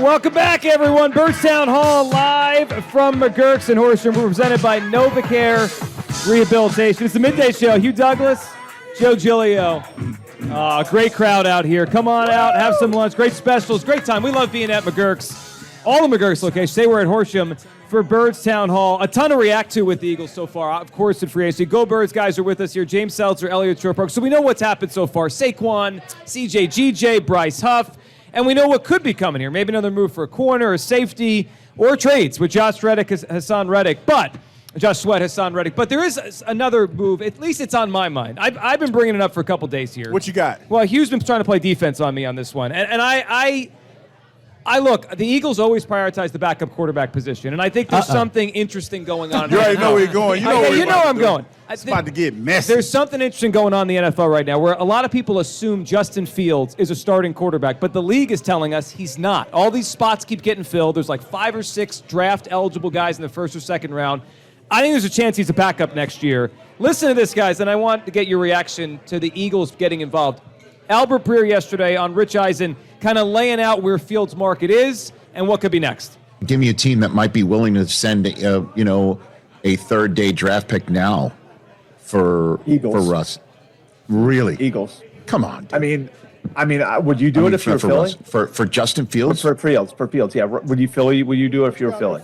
Welcome back, everyone. Birdstown Hall live from McGurk's in Horsham. We're presented by NovaCare Rehabilitation. It's the Midday Show. Hugh Douglas, Joe Giglio. Great crowd out here. Come on out, have some lunch. Great specials, great time. We love being at McGurk's. All the McGurk's locations. They were at Horsham for Birdstown Hall. A ton to react to with the Eagles so far. Of course, in free agency. Go Birds guys are with us here. James Seltzer, Elliot Shortpark. So we know what's happened so far. Saquon, CJ, GJ, Bryce Huff. And we know what could be coming here. Maybe another move for a corner, a safety, or trades with Josh Reddick, Hassan Reddick. But Josh Sweat, Hassan Reddick. But there is another move. At least it's on my mind. I've been bringing it up for a couple days here. What you got? Well, Hugh's been trying to play defense on me on this one. And I look, the Eagles always prioritize the backup quarterback position, and I think there's something interesting going on. You already know where you're going. You know where I'm going. It's about to get messy. There's something interesting going on in the NFL right now where a lot of people assume Justin Fields is a starting quarterback, but the league is telling us he's not. All these spots keep getting filled. There's like 5 or 6 draft-eligible guys in the first or second round. I think there's a chance he's a backup next year. Listen to this, guys, and I want to get your reaction to the Eagles getting involved. Albert Breer yesterday on Rich Eisen kind of laying out where Fields' market is and what could be next. Give me a team that might be willing to send, a third-day draft pick now for Russ. Really? Eagles. Come on. Dude. I mean, would you do it if you were Philly? For Justin Fields? For Fields, yeah. Would you do it if you were Philly?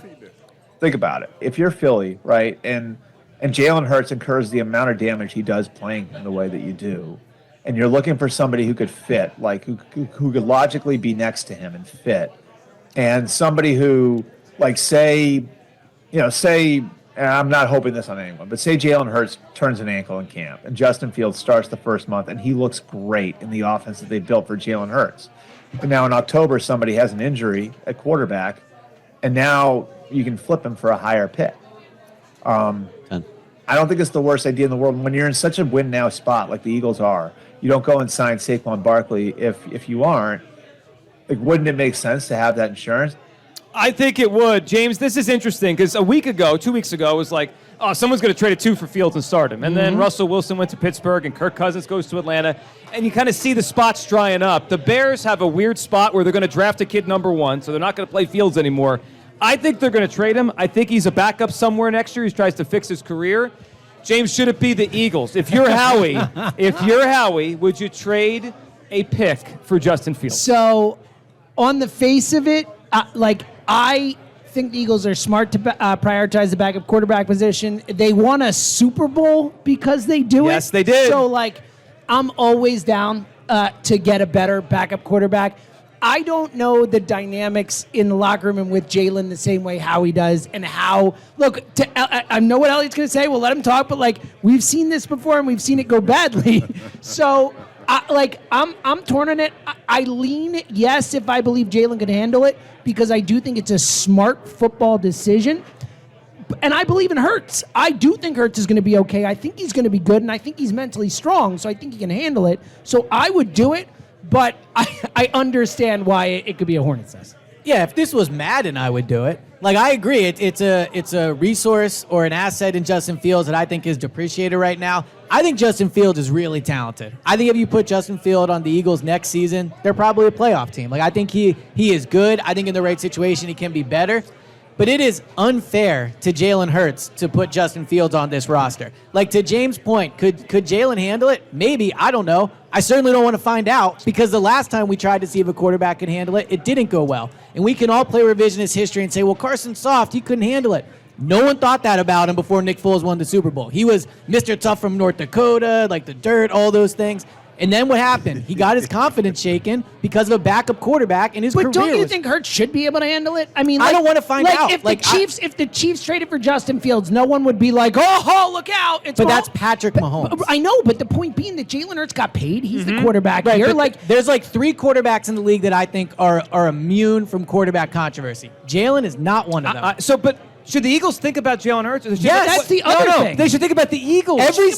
Think about it. If you're Philly, right, and Jalen Hurts incurs the amount of damage he does playing in the way that you do, and you're looking for somebody who could fit, like who could logically be next to him and fit, and somebody who, like, say, and I'm not hoping this on anyone, but say Jalen Hurts turns an ankle in camp, and Justin Fields starts the first month, and he looks great in the offense that they built for Jalen Hurts. But now in October, somebody has an injury at quarterback, and now you can flip him for a higher pick. I don't think it's the worst idea in the world. When you're in such a win-now spot like the Eagles are, you don't go and sign Saquon Barkley if you aren't. Like, wouldn't it make sense to have that insurance? I think it would. James, this is interesting because 2 weeks ago, it was like, oh, someone's going to trade a 2 for Fields and start him. And then Russell Wilson went to Pittsburgh and Kirk Cousins goes to Atlanta. And you kind of see the spots drying up. The Bears have a weird spot where they're going to draft a kid number 1, so they're not going to play Fields anymore. I think they're going to trade him. I think he's a backup somewhere next year. He tries to fix his career. James, should it be the Eagles? If you're Howie, would you trade a pick for Justin Fields? So, on the face of it, I think the Eagles are smart to prioritize the backup quarterback position. They won a Super Bowl because they do it. Yes, they did. So, I'm always down to get a better backup quarterback. I don't know the dynamics in the locker room and with Jalen the same way Howie does, and how. Look, I know what Elliot's going to say. We'll let him talk, but we've seen this before and we've seen it go badly. So, I'm torn on it. I lean yes if I believe Jalen can handle it because I do think it's a smart football decision. And I believe in Hurts. I do think Hurts is going to be okay. I think he's going to be good, and I think he's mentally strong, so I think he can handle it. So I would do it. But I understand why it could be a hornet's nest. Yeah, if this was Madden, I would do it. I agree. It's a resource or an asset in Justin Fields that I think is depreciated right now. I think Justin Fields is really talented. I think if you put Justin Fields on the Eagles next season, they're probably a playoff team. I think he is good. I think in the right situation, he can be better. But it is unfair to Jalen Hurts to put Justin Fields on this roster. To James' point, could Jalen handle it? Maybe. I don't know. I certainly don't want to find out because the last time we tried to see if a quarterback could handle it, it didn't go well. And we can all play revisionist history and say, well, Carson's soft. He couldn't handle it. No one thought that about him before Nick Foles won the Super Bowl. He was Mr. Tough from North Dakota, the dirt, all those things. And then what happened? He got his confidence shaken because of a backup quarterback, and his career. But don't you think Hurts should be able to handle it? I mean, I don't want to find out. If the Chiefs traded for Justin Fields, no one would be like, "Oh, look out!" But that's Patrick Mahomes. I know, but the point being that Jalen Hurts got paid. He's the quarterback here. There's 3 quarterbacks in the league that I think are immune from quarterback controversy. Jalen is not one of them. Should the Eagles think about Jalen Hurts? Yes, that's the other thing. They should think about the Eagles. Every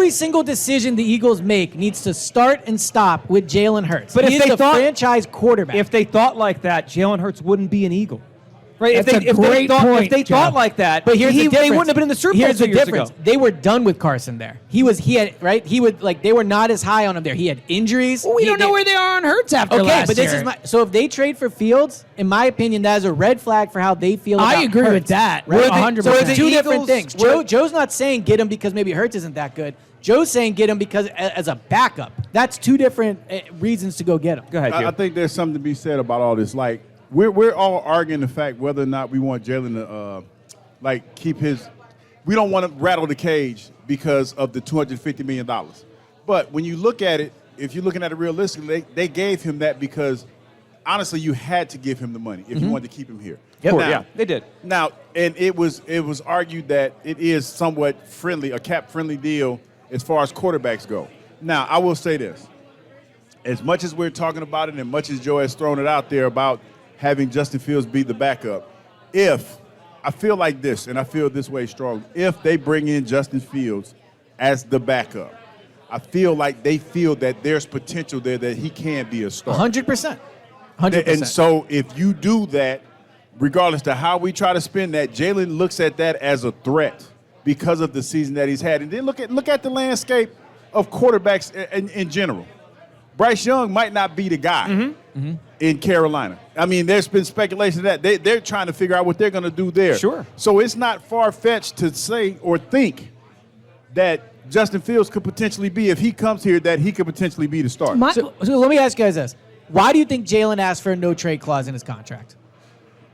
single decision the Eagles make needs to start and stop with Jalen Hurts. But he is the franchise quarterback. If they thought like that, Jalen Hurts wouldn't be an Eagle. Right? That's a great point, if they Joe. thought like that, But here's the difference. they wouldn't have been in the Super Bowl Here's 2 the years difference. ago. They were done with Carson there. He had right. He would like they were not as high on him there. He had injuries. Well, we don't know where they are on Hurts after Okay, last but this year. is my. So if they trade for Fields, in my opinion, that is a red flag for how they feel. I about agree Hurts, with that. Right? 100%. So it's the two different Eagles- things. Joe's not saying get him because maybe Hurts isn't that good. Joe's saying get him because as a backup. That's two different reasons to go get him. Go ahead, Hugh. I think there's something to be said about all this. Like we're all arguing the fact whether or not we want Jalen to keep his. We don't want to rattle the cage because of the $250 million. But when you look at it, if you're looking at it realistically, they gave him that because honestly, you had to give him the money if you wanted to keep him here. Yep. Now, Yeah, they did. Now, and it was argued that it is somewhat friendly, a cap-friendly deal as far as quarterbacks go. Now, I will say this. As much as we're talking about it and much as Joe has thrown it out there about having Justin Fields be the backup, if I feel like this, and I feel this way strong, if they bring in Justin Fields as the backup, I feel like they feel that there's potential there that he can be a star. 100%. 100%. And so if you do that, regardless to how we try to spin that, Jalen looks at that as a threat because of the season that he's had. And then look at the landscape of quarterbacks in general. Bryce Young might not be the guy in Carolina. I mean, there's been speculation that they're trying to figure out what they're going to do there. Sure. So it's not far-fetched to say or think that Justin Fields could potentially be, if he comes here, that he could potentially be the starter. So let me ask you guys this. Why do you think Jalen asked for a no-trade clause in his contract?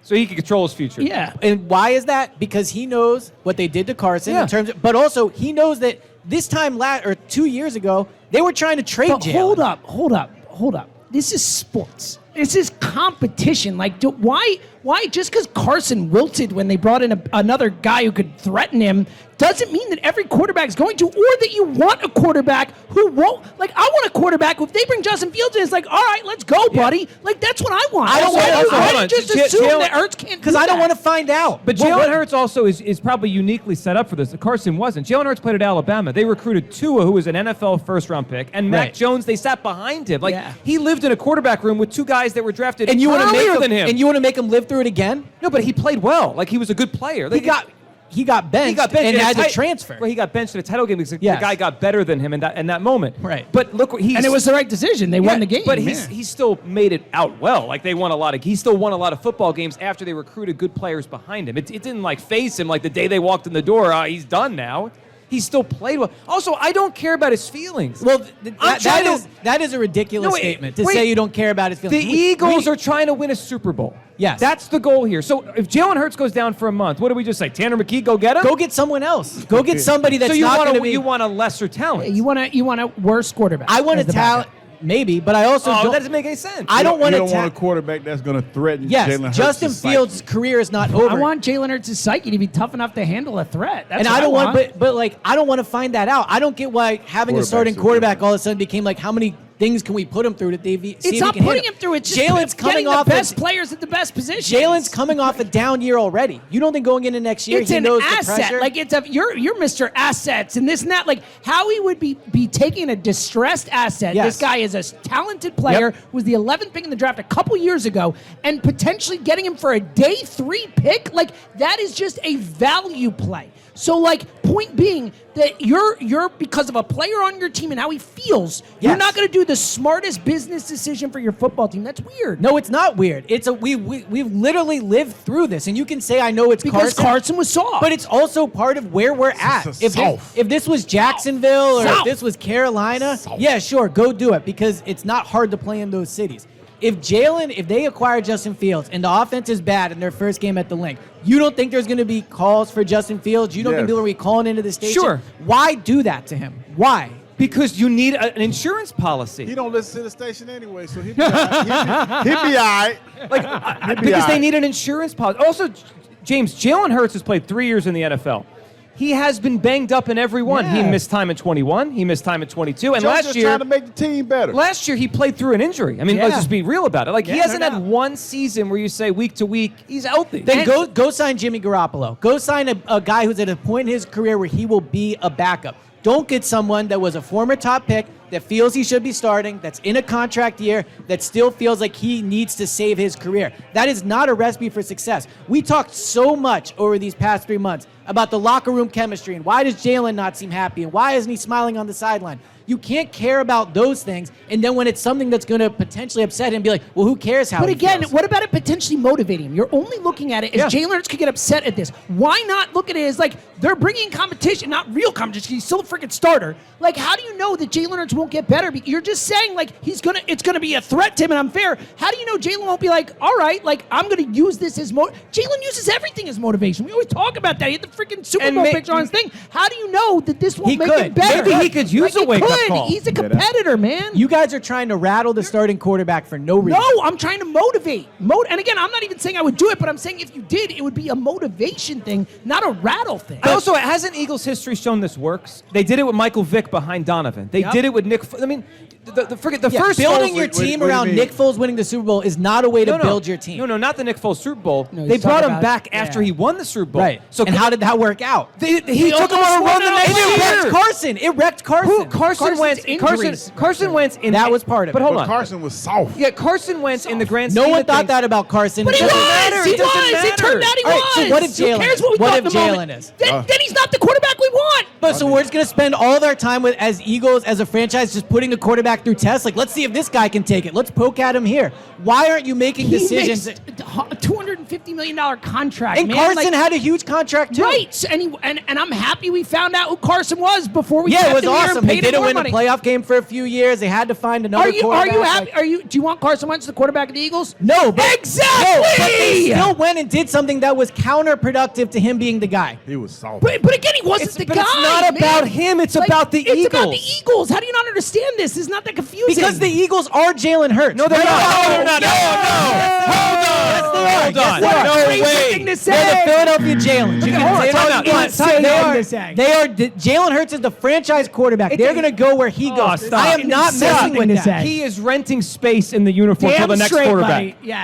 So he can control his future. Yeah. And why is that? Because he knows what they did to Carson Yeah. in terms of, but also he knows that this time 2 years ago, they were trying to trade But Jalen. hold up. This is sports. This is competition. Like, why just because Carson wilted when they brought in another guy who could threaten him doesn't mean that every quarterback is going to, or that you want a quarterback who won't. Like, I want a quarterback who, if they bring Justin Fields in, it's like, all right, let's go, buddy. Like, that's what I want. I don't Why want- why hold do you on. just Jalen- assume that Hurts can't Because I don't want to find out. But Jalen Hurts also is probably uniquely set up for this. Carson wasn't. Jalen Hurts played at Alabama. They recruited Tua, who was an NFL first-round pick, and Mac Right. Jones. They sat behind him. Like Yeah. he lived in a quarterback room with two guys that were drafted and you want to earlier make than him. And you want to make him live through it again? No, but he played well. Like he was a good player. He got benched, and in a had to tit- transfer. Well, he got benched in a title game because Yes. the guy got better than him in that moment. Right. But look, And it was the right decision. They won the game. But Yeah. he still made it out well. Like he still won a lot of football games after they recruited good players behind him. It didn't like face him like the day they walked in the door. He's done now. He still played well. Also, I don't care about his feelings. Well, I'm trying to- that is a ridiculous No, wait, statement to wait. say you don't care about his The feelings. Eagles are trying to win a Super Bowl. Yes. That's the goal here. So if Jalen Hurts goes down for a month, what do we just say? Tanner McKee, go get him? Go get someone else. Go get somebody that's so you not want going to be. you want a lesser talent. You want a worse quarterback. I want a as the talent, backup. maybe, but I also Oh, don't. that doesn't make any sense. I don't want you to. don't want a quarterback that's going to threaten Yes, Jalen Hurts. Justin Fields' career is not over. I want Jalen Hurts' psyche to be tough enough to handle a threat. That's and what I don't want, want. but like I don't want to find that out. I don't get why having a starting Quarterbacks are quarterback different. all of a sudden became like how many things can we put him through to see It's if not he can putting handle? him through. It's just Jalen's getting coming the off best a, players at the best positions. Jalen's coming off a down year already. You don't think going into next year It's he an knows the asset. pressure? Like you're Mr. Assets and this and that. Like Howie would be taking a distressed asset. Yes. This guy is a talented player. Yep. Was the 11th pick in the draft a couple years ago, and potentially getting him for a day 3 pick. Like that is just a value play. So like point being that you're because of a player on your team and how he feels, you're Yes. not going to do the smartest business decision for your football team. That's weird. No, it's not weird. It's we've literally lived through this, and you can say I know it's Because Carson was soft. but it's also part of where we're at. South. If this was Jacksonville or if South. this was Carolina, yeah, sure, go do it because it's not hard to play in those cities. If they acquire Justin Fields and the offense is bad in their first game at the Link, you don't think there's going to be calls for Justin Fields? You don't think Yes. people are going to be calling into the station? Sure. Why do that to him? Why? Because you need an insurance policy. He don't listen to the station anyway, so he'll be all right. He'll be all right. Because they need an insurance policy. Also, James, Jalen Hurts has played 3 years in the NFL. He has been banged up in every one. He Yeah. missed time at 21. He missed time at 22. And Joe's last just year, trying to make the team better. last year he played through an injury. I mean, let's Yeah. just be real about it. Like he Yeah, hasn't no had doubt. one season where you say week to week he's healthy. Then go sign Jimmy Garoppolo. Go sign a guy who's at a point in his career where he will be a backup. Don't get someone that was a former top pick, that feels he should be starting, that's in a contract year, that still feels like he needs to save his career. That is not a recipe for success. We talked so much over these past 3 months about the locker room chemistry and why does Jalen not seem happy and why isn't he smiling on the sideline? You can't care about those things, and then when it's something that's going to potentially upset him, be like, well, who cares how But he again, feels? what about it potentially motivating him? You're only looking at it as Jalen Hurts could get upset at this. Why not look at it as like they're bringing competition, not real competition. He's still a freaking starter. Like, how do you know that Jalen Hurts won't get better? You're just saying like it's gonna be a threat to him and unfair. How do you know Jalen won't be like, all right, like I'm gonna use this as Jalen uses everything as motivation. We always talk about that. He had the freaking Super Bowl picture on his thing. How do you know that this won't make him better? Maybe he could use a wake-up call. He's a competitor, man. You guys are trying to rattle the starting quarterback for no reason. No, I'm trying to motivate. And again, I'm not even saying I would do it, but I'm saying if you did, it would be a motivation thing, not a rattle thing. Also, hasn't Eagles history shown this works? They did it with Michael Vick behind Donovan. They did it with Nick. I mean, the first building your team around Nick Foles winning the Super Bowl is not a way to build your team. No, not the Nick Foles Super Bowl. No, they he's brought talking him about- back after he won the Super Bowl. Right. So and how did that work out? he took him on a run the next It year. wrecked Carson. It wrecked Carson. Carson Wentz. Carson Wentz. That was part of it. But hold on. Carson was soft. Yeah, Carson Wentz in the grand No scheme one of thought things- that about Carson. But he doesn't was. matter. He It doesn't was. It matter. turned out he All right, was. so what if Who Jalen cares is? what we What thought if in the Jalen moment? is? Then he's not the quarterback we want. But so we're just going to spend all of our time with as Eagles, as a franchise, just putting a quarterback through tests? Like, let's see if this guy can take it. Let's poke at him here. Why aren't you making decisions? He makes a $250 million contract, And man. Carson had a huge contract, too. Right, so, and I'm happy we found out who Carson was before we Yeah, kept it was him here and awesome. They paid him didn't more win money. a playoff game for a few years. They had to find another Are you quarterback. happy? Do you want Carson Wentz the quarterback of the Eagles? No, but Exactly! No, but they still went and did something that was counterproductive to him being the guy. He was soft. But again, he wasn't the But guy. it's not man. about him. It's about the It's about the Eagles. Eagles. How do you not understand this? It's not that confusing. Because the Eagles are Jalen Hurts. No, they're not. Right? No, they're not. Hold on. What No a crazy way. thing to They're say. the Philadelphia Jailens. You Okay, can hold on, say time what out. you want. Insane They thing are. to say. Jalen Hurts is the franchise quarterback. They're going to go where he goes. stop. I am not Insane messing thing with to that. say. He is renting space in the uniform for Damn the next straight, quarterback. buddy. Yes.